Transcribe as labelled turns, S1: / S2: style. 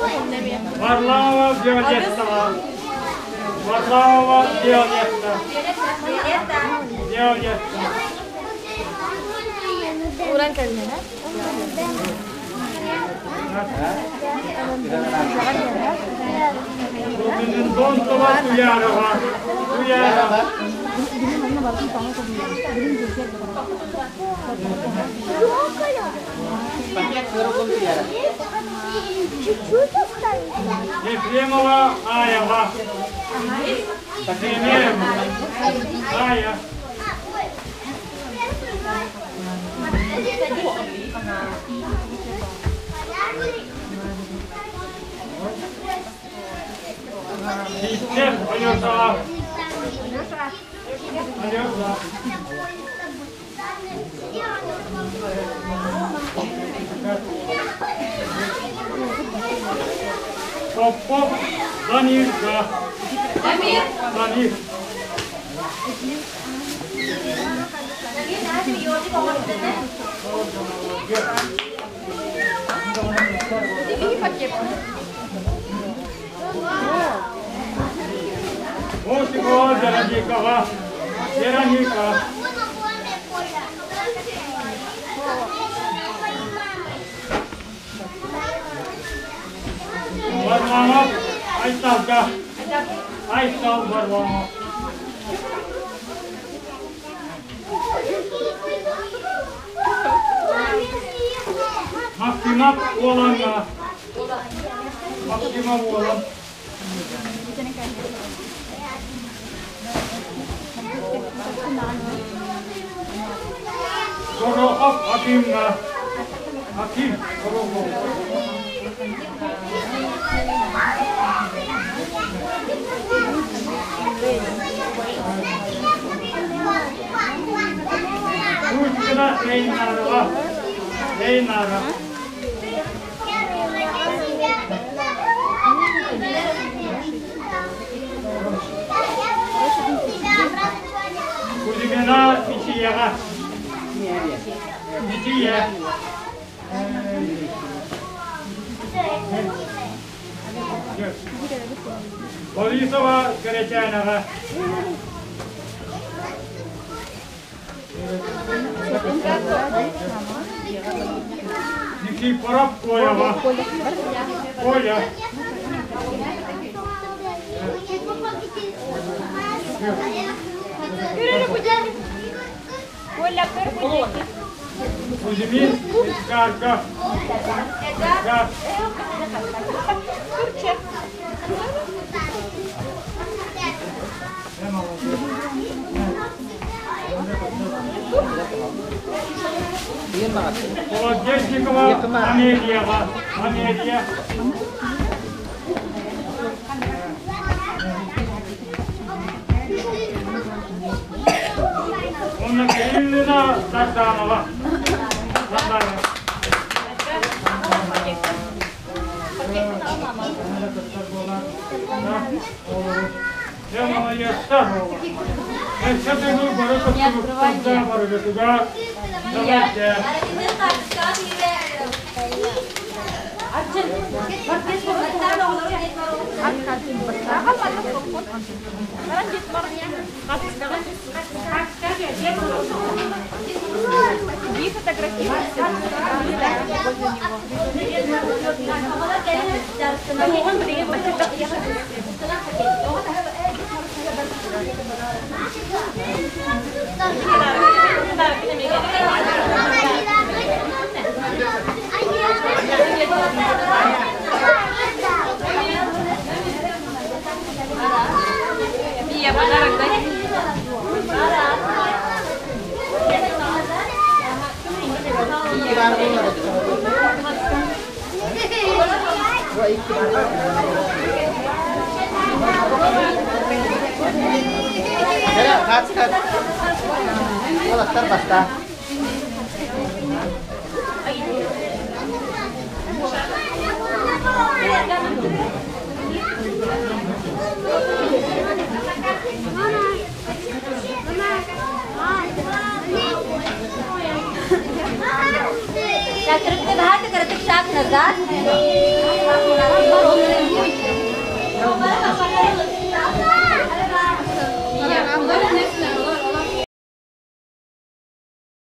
S1: Varlamova Violetta. Varlamova Violetta. Violetta.
S2: Ulang kali ya?
S1: Ефремова Аява. Ая. Систем, Алёша. Алёша. Попов, Данилка.
S3: Дамир.
S1: Дамир. Вот его, Вероника. Вероника. Варламов, Айсалка. Айсал Варламов. Максима Воланга. Максима Волан. Горохов Акимна. Аким Горохов. Кучкина Эйнарова. Эйнара. Кузьмина Мичиева. Мичие. Борисова Горячанова. Никифоров Коева. Коля.
S2: Коля,
S1: Кузьмин Эдгарка. Эдгар. Колодечникова Амельева. Амелья. Анна Кирилловна Сарданова. Я молодец, здорово. Сейчас иду, бороться туда. Давайте.
S3: Iya, benar banget.
S4: Terus kita bahas ke shaak nazar.